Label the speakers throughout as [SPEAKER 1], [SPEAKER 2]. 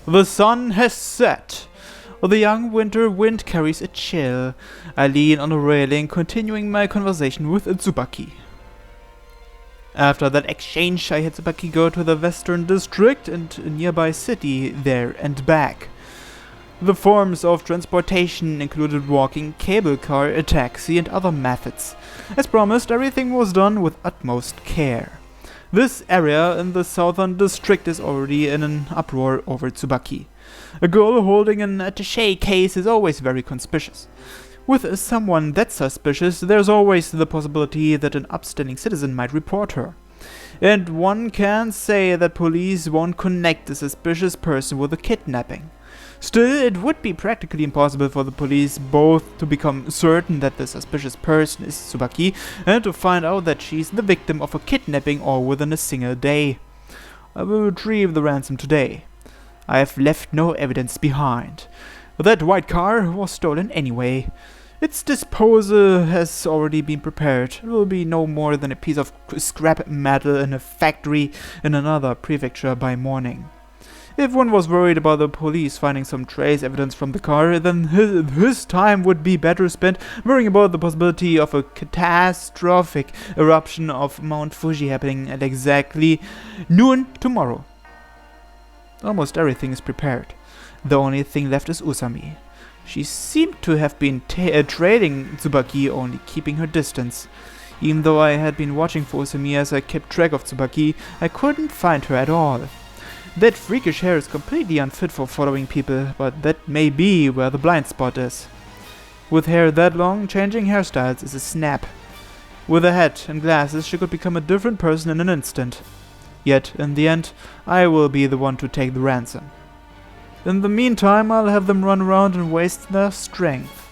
[SPEAKER 1] The sun has set. The young winter wind carries a chill. I lean on a railing, continuing my conversation with Tsubaki. After that exchange, I had Tsubaki go to the Western District and a nearby city there and back. The forms of transportation included walking, cable car, a taxi, and other methods. As promised, everything was done with utmost care. This area in the Southern District is already in an uproar over Tsubaki. A girl holding an attaché case is always very conspicuous. With someone that suspicious, there's always the possibility that an upstanding citizen might report her. And one can say that police won't connect a suspicious person with a kidnapping. Still, it would be practically impossible for the police both to become certain that the suspicious person is Tsubaki and to find out that she's the victim of a kidnapping all within a single day. I will retrieve the ransom today. I have left no evidence behind. That white car was stolen anyway. Its disposal has already been prepared. It will be no more than a piece of scrap metal in a factory in another prefecture by morning. If one was worried about the police finding some trace evidence from the car, then his time would be better spent worrying about the possibility of a catastrophic eruption of Mount Fuji happening at exactly noon tomorrow. Almost everything is prepared. The only thing left is Usami. She seemed to have been trailing Tsubaki, only keeping her distance. Even though I had been watching for Usami as I kept track of Tsubaki, I couldn't find her at all. That freakish hair is completely unfit for following people, but that may be where the blind spot is. With hair that long, changing hairstyles is a snap. With a hat and glasses, she could become a different person in an instant. Yet, in the end, I will be the one to take the ransom. In the meantime, I'll have them run around and waste their strength.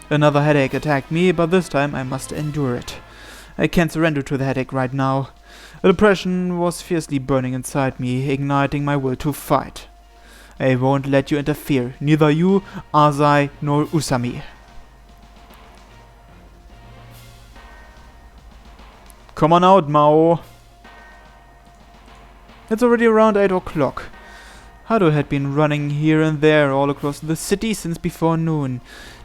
[SPEAKER 1] Another headache attacked me, but this time I must endure it. I can't surrender to the headache right now. A depression was fiercely burning inside me, igniting my will to fight. I won't let you interfere, neither you, Asai, nor Usami. Come on out, Maou. It's already around 8 o'clock. Haru had been running here and there all across the city since before noon.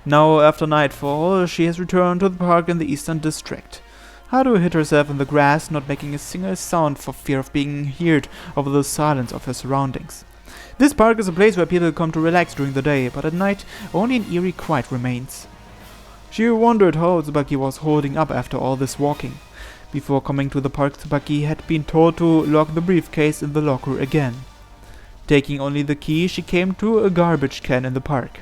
[SPEAKER 1] Now, after nightfall, she has returned to the park in the Eastern District. Haru hid herself in the grass, not making a single sound for fear of being heard over the silence of her surroundings. This park is a place where people come to relax during the day, but at night only an eerie quiet remains. She wondered how Tsubaki was holding up after all this walking. Before coming to the park, Tsubaki had been told to lock the briefcase in the locker again. Taking only the key, she came to a garbage can in the park.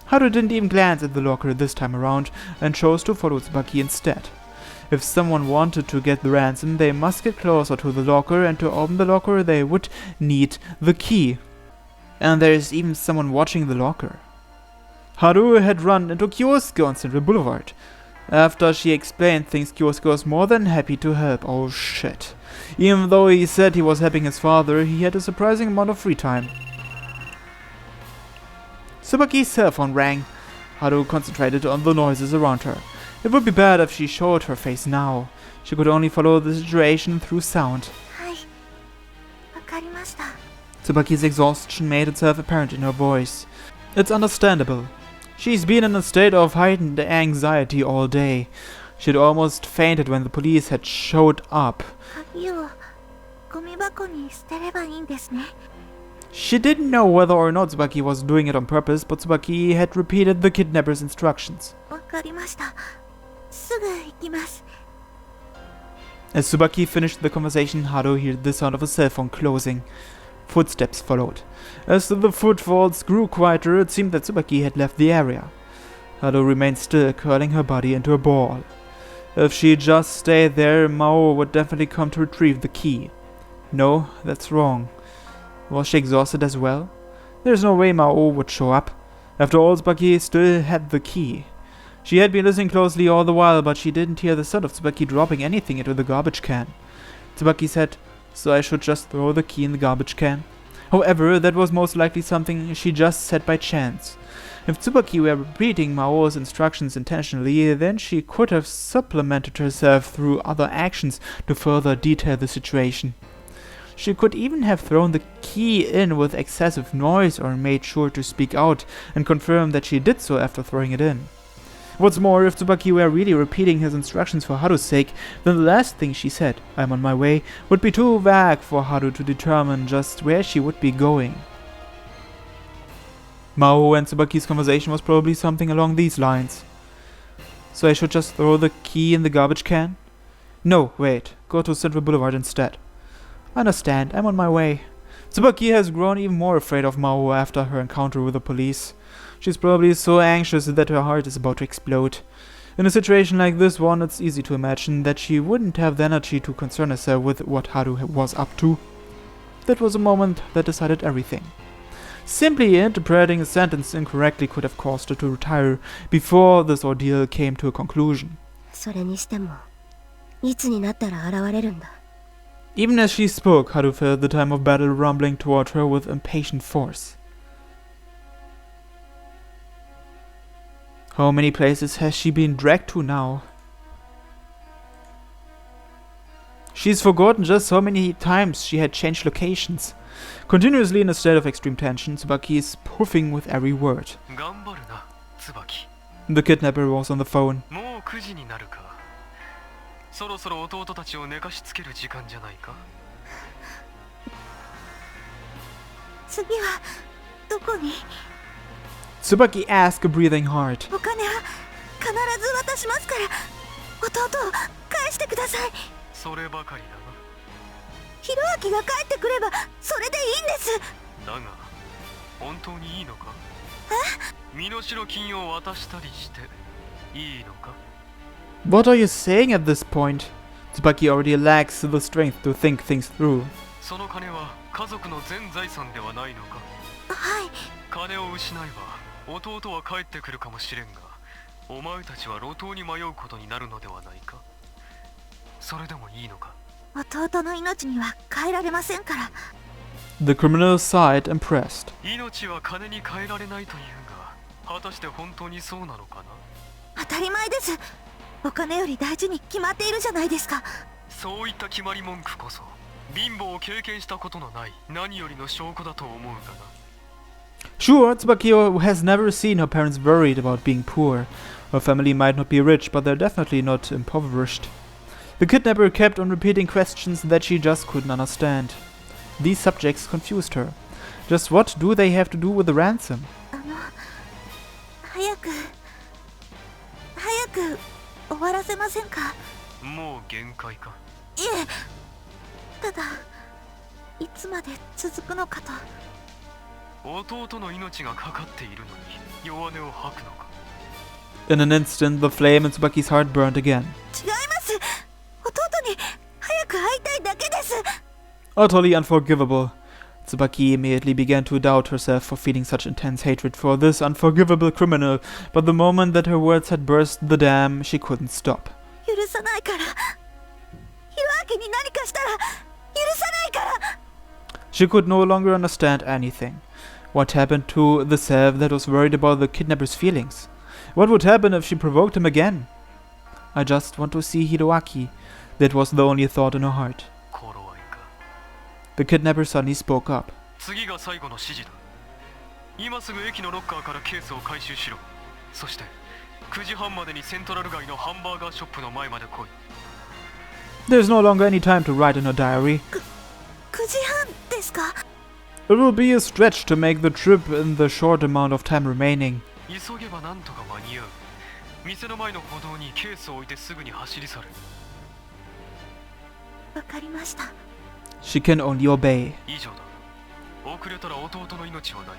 [SPEAKER 1] Haru didn't even glance at the locker this time around and chose to follow Tsubaki instead. If someone wanted to get the ransom, they must get closer to the locker, and to open the locker they would need the key. And there is even someone watching the locker. Haru had run into Kyosuke on Central Boulevard. After she explained things, Kyosuke was more than happy to help. Oh shit. Even though he said he was helping his father, he had a surprising amount of free time. Tsubaki's cell phone rang. Haru concentrated on the noises around her. It would be bad if she showed her face now. She could only follow the situation through sound. Tsubaki's exhaustion made itself apparent in her voice. It's understandable. She's been in a state of heightened anxiety all day. She had almost fainted when the police had showed up. She didn't know whether or not Tsubaki was doing it on purpose, but Tsubaki had repeated the kidnapper's instructions. As Tsubaki finished the conversation, Haru heard the sound of a cell phone closing. Footsteps followed. As the footfalls grew quieter, it seemed that Tsubaki had left the area. Haru remained still, curling her body into a ball. If she just stayed there, Maou would definitely come to retrieve the key. No, that's wrong. Was she exhausted as well? There's no way Maou would show up. After all, Tsubaki still had the key. She had been listening closely all the while, but she didn't hear the sound of Tsubaki dropping anything into the garbage can. Tsubaki said, so I should just throw the key in the garbage can? However, that was most likely something she just said by chance. If Tsubaki were repeating Mao's instructions intentionally, then she could have supplemented herself through other actions to further detail the situation. She could even have thrown the key in with excessive noise or made sure to speak out and confirm that she did so after throwing it in. What's more, if Tsubaki were really repeating his instructions for Haru's sake, then the last thing she said, "I'm on my way," would be too vague for Haru to determine just where she would be going. Maou and Tsubaki's conversation was probably something along these lines. "So I should just throw the key in the garbage can?" "No, wait, go to Central Boulevard instead." "I understand, I'm on my way." Tsubaki has grown even more afraid of Maou after her encounter with the police. She's probably so anxious that her heart is about to explode. In a situation like this one, it's easy to imagine that she wouldn't have the energy to concern herself with what Haru was up to. That was a moment that decided everything. Simply interpreting a sentence incorrectly could have caused her to retire before this ordeal came to a conclusion.
[SPEAKER 2] それにしても、いつになったら現れるんだ。
[SPEAKER 1] Even as she spoke, Haru felt the time of battle rumbling toward her with impatient force. How many places has she been dragged to now? She's forgotten just how many times she had changed locations. Continuously in a state of extreme tension, Tsubaki is puffing with every word. The kidnapper was on the phone.
[SPEAKER 3] もう9時になるか。そろそろ弟たちを寝かしつける時間じゃないか。
[SPEAKER 2] 次はどこに？
[SPEAKER 1] Tsubaki asked, breathing hard.
[SPEAKER 2] お金は必ず渡しますから、弟を返してください。
[SPEAKER 3] そればかりだな。
[SPEAKER 2] ひろあきが帰ってくればそれでいいんです。
[SPEAKER 3] だが本当にいいのか？身代金を渡したりしていいのか？
[SPEAKER 1] What are you saying at this point? Tsubaki already lacks the strength to think things through.
[SPEAKER 3] その金は家族の全財産ではないのか？
[SPEAKER 2] はい。
[SPEAKER 3] 金を失えば弟は帰ってくるかもしれんが、お前たちは路頭に迷うことになるのではないか？それでもいいのか？
[SPEAKER 2] 弟の命には変えられませんから。
[SPEAKER 1] The criminal sighed, impressed.
[SPEAKER 3] 命は金に変えられないというが、果たして本当にそうなのかな？
[SPEAKER 2] 当たり前です。お金より大事に決まっているじゃないですか。
[SPEAKER 3] そういった決まり文句こそ貧乏を経験したことのない何よりの証拠だと思うがな。
[SPEAKER 1] Sure, Tsubaki has never seen her parents worried about being poor. Her family might not be rich, but they're definitely not impoverished. The kidnapper kept on repeating questions that she just couldn't understand. These subjects confused her. Just what do they have to do with the ransom?
[SPEAKER 2] 早く終わらせませんか？
[SPEAKER 3] もう限界か？
[SPEAKER 2] いえ、ただいつまで続くのかと。
[SPEAKER 3] 弟の命がかかっているのに弱音を吐くのか？
[SPEAKER 1] In an instant, the flame in Tsubaki's heart burned again.
[SPEAKER 2] 違います。弟に早く会いたいだけです。
[SPEAKER 1] Utterly unforgivable. Tsubaki immediately began to doubt herself for feeling such intense hatred for this unforgivable criminal, but the moment that her words had burst the dam, she couldn't stop.
[SPEAKER 2] 許さないから。ひろあきに何かしたら許さないから。
[SPEAKER 1] She could no longer understand anything. What happened to the self that was worried about the kidnapper's feelings? What would happen if she provoked him again? I just want to see Hiroaki. That was the only thought in her heart. The kidnapper suddenly spoke up.
[SPEAKER 3] 次が最後の指示だ。今すぐ駅のロッカーからケースを回収しろ。そして9時半までにセントラル街のハンバーガーショップの前まで来い。
[SPEAKER 1] There's no longer any time to write in her diary.
[SPEAKER 2] 9時半ですか？
[SPEAKER 1] It will be a stretch to make the trip in the short amount of time remaining.
[SPEAKER 3] 急げばなんとか間に合う。店の前の歩道にケースを置いてすぐに走り去る。
[SPEAKER 2] わかりました。
[SPEAKER 1] She can only obey.
[SPEAKER 3] 以上だ。遅れたら弟の命はない。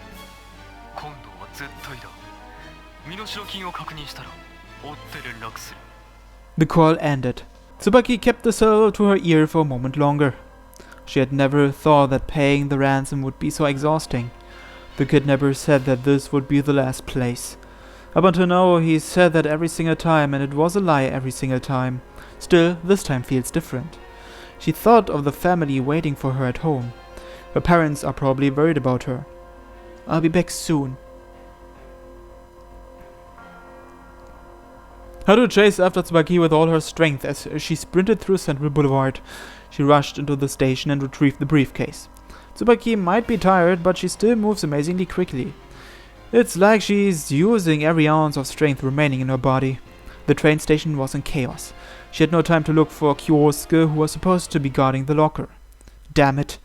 [SPEAKER 3] 今度は絶対だ。身代金を確認したら追って連絡する。
[SPEAKER 1] The call ended. Tsubaki kept the cell to her ear for a moment longer. She had never thought that paying the ransom would be so exhausting. The kidnapper said that this would be the last place. Up until now, he said that every single time, and it was a lie every single time. Still, this time feels different. She thought of the family waiting for her at home. Her parents are probably worried about her. I'll be back soon. Haru chased after Tsubaki with all her strength as she sprinted through Central Boulevard. She rushed into the station and retrieved the briefcase. Tsubaki might be tired, but she still moves amazingly quickly. It's like she's using every ounce of strength remaining in her body. The train station was in chaos. She had no time to look for Kyosuke, who was supposed to be guarding the locker. Damn it.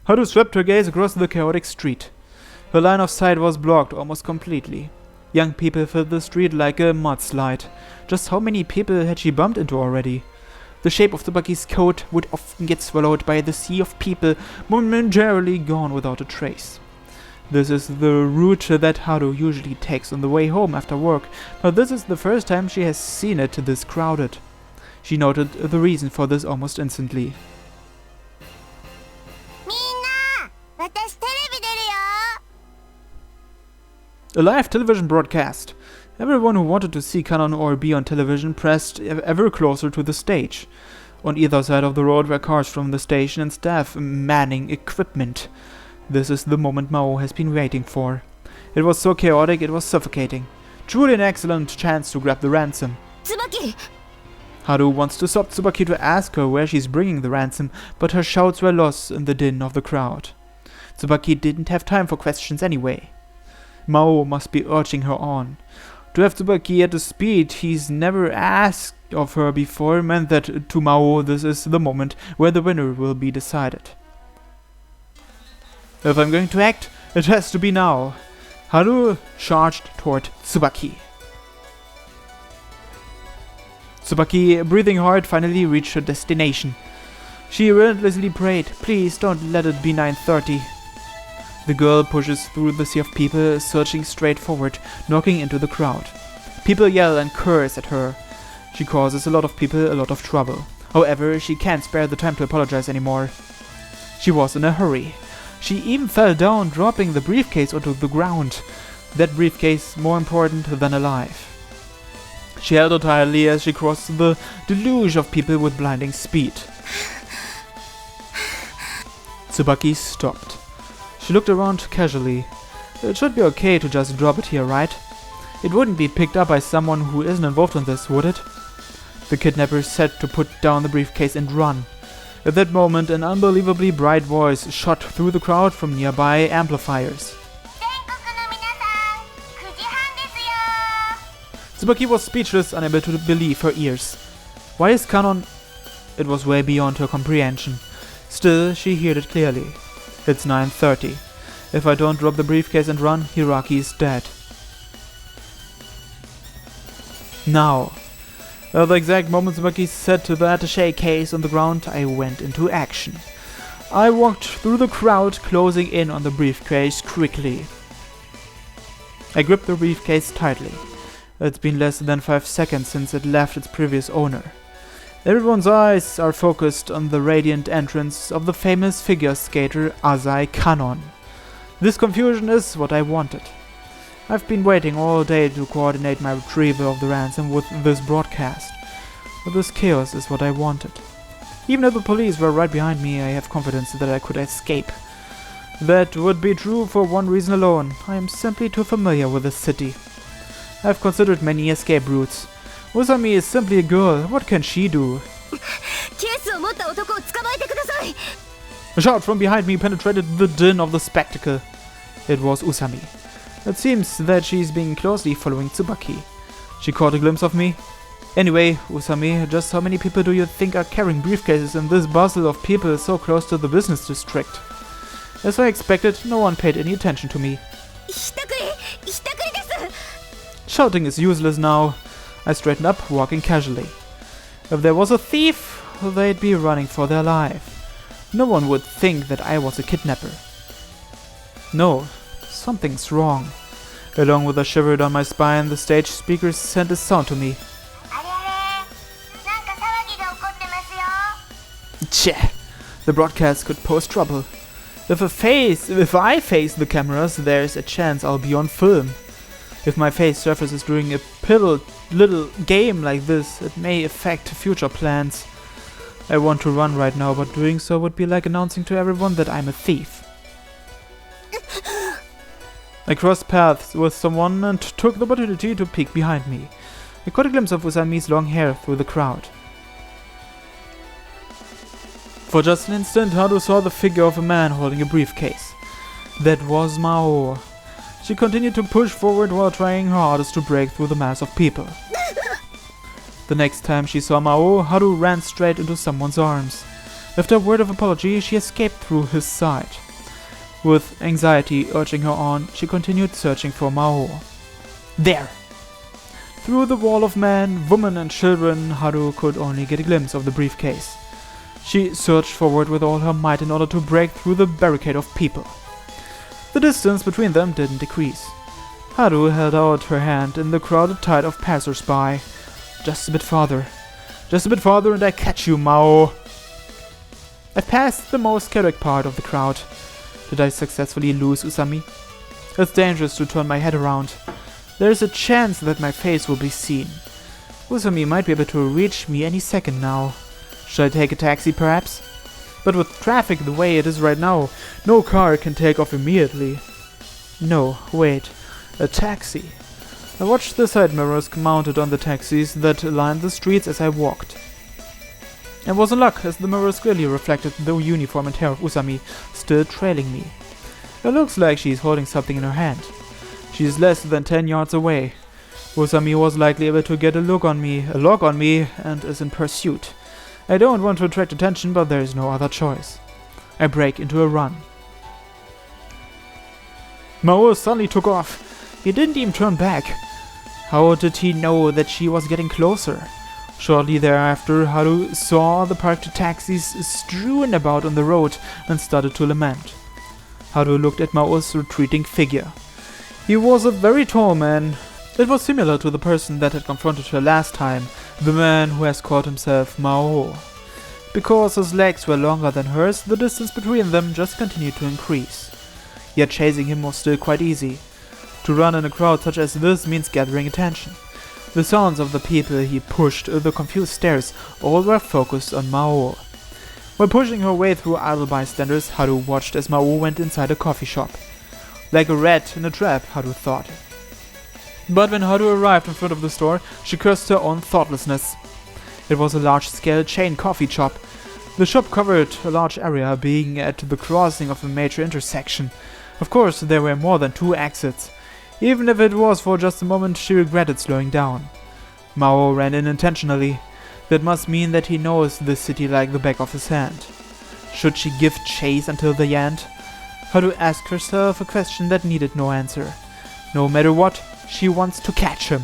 [SPEAKER 1] Haru swept her gaze across the chaotic street. Her line of sight was blocked almost completely. Young people filled the street like a mudslide. Just how many people had she bumped into already? The shape of Tsubaki's coat would often get swallowed by the sea of people, momentarily gone without a trace. This is the route that Haru usually takes on the way home after work, but this is the first time she has seen it this crowded. She noted the reason for this almost instantly. A live television broadcast. Everyone who wanted to see Kanon or be on television pressed ever closer to the stage. On either side of the road were cars from the station and staff manning equipment. This is the moment Maou has been waiting for. It was so chaotic it was suffocating. Truly an excellent chance to grab the ransom.
[SPEAKER 2] Tsubaki!
[SPEAKER 1] Haru wants to stop Tsubaki to ask her where she's bringing the ransom, but her shouts were lost in the din of the crowd. Tsubaki didn't have time for questions anyway. Maou must be urging her on. To have Tsubaki at a speed he's never asked of her before meant that to Maou this is the moment where the winner will be decided. If I'm going to act, it has to be now. Haru charged toward Tsubaki. Tsubaki, breathing hard, finally reached her destination. She relentlessly prayed, please don't let it be 9:30. The girl pushes through the sea of people, surging straight forward, knocking into the crowd. People yell and curse at her. She causes a lot of people a lot of trouble. However, she can't spare the time to apologize anymore. She was in a hurry. She even fell down, dropping the briefcase onto the ground. That briefcase more important than alive. She held it tightly as she crossed the deluge of people with blinding speed. Tsubaki stopped. She looked around casually. It should be okay to just drop it here, right? It wouldn't be picked up by someone who isn't involved in this, would it? The kidnapper said to put down the briefcase and run. At that moment, an unbelievably bright voice shot through the crowd from nearby amplifiers. Tsubaki was speechless, unable to believe her ears. Why is Kanon? It was way beyond her comprehension. Still, she heard it clearly. It's 9:30. If I don't drop the briefcase and run, Hiraki is dead. Now. At the exact moment Tsubaki said to the attaché case on the ground, I went into action. I walked through the crowd, closing in on the briefcase quickly. I gripped the briefcase tightly. It's been less than 5 seconds since it left its previous owner. Everyone's eyes are focused on the radiant entrance of the famous figure skater Azai Kanon. This confusion is what I wanted. I've been waiting all day to coordinate my retrieval of the ransom with this broadcast. But this chaos is what I wanted. Even if the police were right behind me, I have confidence that I could escape. That would be true for one reason alone. I am simply too familiar with this city. I've considered many escape routes. Usami is simply a girl. What can she do? A shout from behind me penetrated the din of the spectacle. It was Usami. It seems that she's being closely following Tsubaki. She caught a glimpse of me. Anyway, Usami, just how many people do you think are carrying briefcases in this bustle of people so close to the business district? As I expected, no one paid any attention to me. Shouting is useless now. I straightened up, walking casually. If there was a thief, they'd be running for their life. No one would think that I was a kidnapper. No, something's wrong. Along with a shiver down my spine, the stage speakers sent a sound to me. Tcheh! The broadcast could pose trouble. If I face the cameras, there's a chance I'll be on film. If my face surfaces during a pivotal little game like this, it may affect future plans. I want to run right now, but doing so would be like announcing to everyone that I'm a thief. I crossed paths with someone and took the opportunity to peek behind me. I caught a glimpse of Usami's long hair through the crowd. For just an instant, Haru saw the figure of a man holding a briefcase. That was Maou. She continued to push forward while trying her hardest to break through the mass of people. The next time she saw Maou, Haru ran straight into someone's arms. After a word of apology, she escaped through his side. With anxiety urging her on, she continued searching for Maou. There! Through the wall of men, women and children, Haru could only get a glimpse of the briefcase. She surged forward with all her might in order to break through the barricade of people. The distance between them didn't decrease. Haru held out her hand in the crowded tide of passers-by. Just a bit farther and I catch you, Maou. I passed the most chaotic part of the crowd. Did I successfully lose Usami? It's dangerous to turn my head around. There's a chance that my face will be seen. Usami might be able to reach me any second now. Should I take a taxi, perhaps? But with traffic the way it is right now, no car can take off immediately. No, wait. A taxi. I watched the side mirrors mounted on the taxis that lined the streets as I walked. I was in luck, as the mirrors clearly reflected the uniform and hair of Usami, still trailing me. It looks like she's holding something in her hand. She is less than 10 yards away. Usami was likely able to get a log on me, and is in pursuit. I don't want to attract attention, but there is no other choice. I break into a run. Maou suddenly took off. He didn't even turn back. How did he know that she was getting closer? Shortly thereafter, Haru saw the parked taxis strewn about on the road and started to lament. Haru looked at Maou's retreating figure. He was a very tall man. It was similar to the person that had confronted her last time, the man who has called himself Maou. Because his legs were longer than hers, the distance between them just continued to increase. Yet chasing him was still quite easy. To run in a crowd such as this means gathering attention. The sounds of the people he pushed, the confused stares, all were focused on Maou. While pushing her way through idle bystanders, Haru watched as Maou went inside a coffee shop. Like a rat in a trap, Haru thought. But when Haru arrived in front of the store, she cursed her own thoughtlessness. It was a large-scale chain coffee shop. The shop covered a large area, being at the crossing of a major intersection. Of course, there were more than 2 exits. Even if it was for just a moment, she regretted slowing down. Maou ran in intentionally. That must mean that he knows this city like the back of his hand. Should she give chase until the end? Haru asked herself a question that needed no answer. No matter what, she wants to catch him,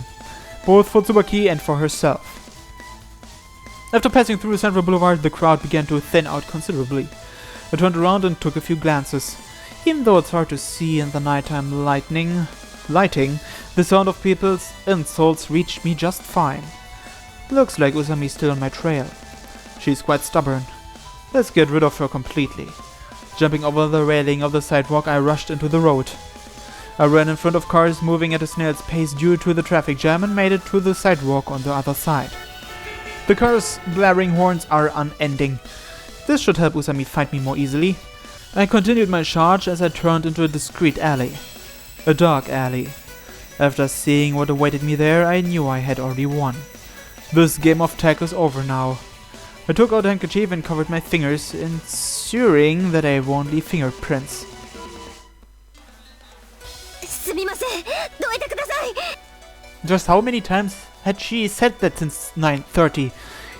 [SPEAKER 1] both for Tsubaki and for herself. After passing through Central Boulevard, the crowd began to thin out considerably. I turned around and took a few glances. Even though it's hard to see in the nighttime lighting, the sound of people's insults reached me just fine. Looks like Usami's still on my trail. She's quite stubborn. Let's get rid of her completely. Jumping over the railing of the sidewalk, I rushed into the road. I ran in front of cars moving at a snail's pace due to the traffic jam and made it to the sidewalk on the other side. The cars' blaring horns are unending. This should help Usami find me more easily. I continued my charge as I turned into a discreet alley. A dark alley. After seeing what awaited me there, I knew I had already won. This game of tag is over now. I took out a handkerchief and covered my fingers, ensuring that I won't leave fingerprints. Just how many times had she said that since 9:30?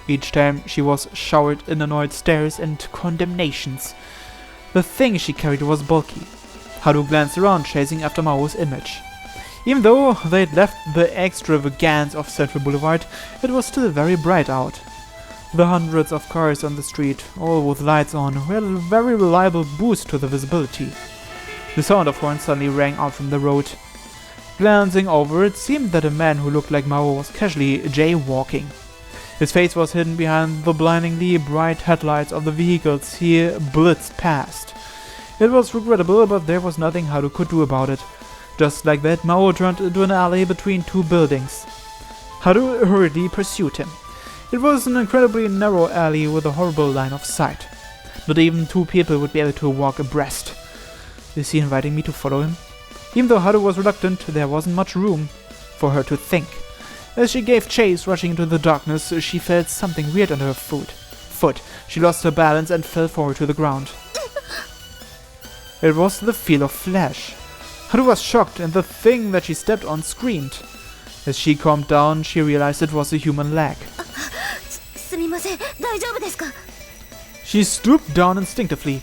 [SPEAKER 1] Each time she was showered in annoyed stares and condemnations. The thing she carried was bulky. Haru glanced around, chasing after Maou's image. Even though they'd left the extravagance of Central Boulevard, it was still very bright out. The hundreds of cars on the street, all with lights on, were a very reliable boost to the visibility. The sound of horns suddenly rang out from the road. Glancing over, it seemed that a man who looked like Maou was casually jaywalking. His face was hidden behind the blindingly bright headlights of the vehicles he blitzed past. It was regrettable, but there was nothing Haru could do about it. Just like that, Maou turned into an alley between 2 buildings. Haru hurriedly pursued him. It was an incredibly narrow alley with a horrible line of sight. Not even 2 people would be able to walk abreast. Is he inviting me to follow him? Even though Haru was reluctant, there wasn't much room for her to think. As she gave chase, rushing into the darkness, she felt something weird under her foot. She lost her balance and fell forward to the ground. It was the feel of flesh. Haru was shocked, and the thing that she stepped on screamed. As she calmed down, she realized it was a human leg.
[SPEAKER 2] すみません、大丈夫ですか?
[SPEAKER 1] She stooped down instinctively.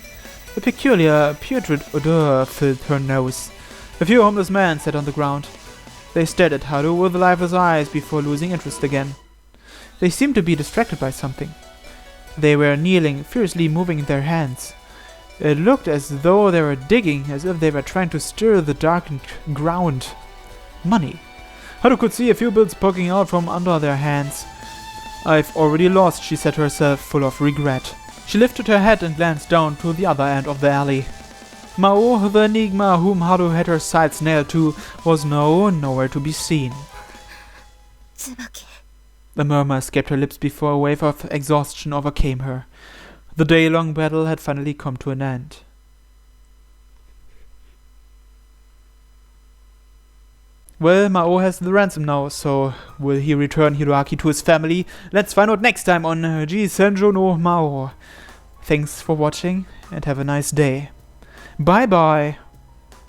[SPEAKER 1] A peculiar, putrid odor filled her nose. A few homeless men sat on the ground. They stared at Haru with lifeless eyes before losing interest again. They seemed to be distracted by something. They were kneeling, fiercely moving their hands. It looked as though they were digging, as if they were trying to stir the darkened ground. Money. Haru could see a few bills poking out from under their hands. I've already lost, she said to herself, full of regret. She lifted her head and glanced down to the other end of the alley. Maou, the enigma whom Haru had her sights nailed to, was nowhere to be seen.
[SPEAKER 2] Tsubaki.
[SPEAKER 1] A murmur escaped her lips before a wave of exhaustion overcame her. The day-long battle had finally come to an end. Well, Maou has the ransom now, so will he return Hiroaki to his family? Let's find out next time on G-senjou no Maou. Thanks for watching and have a nice day. Bye bye!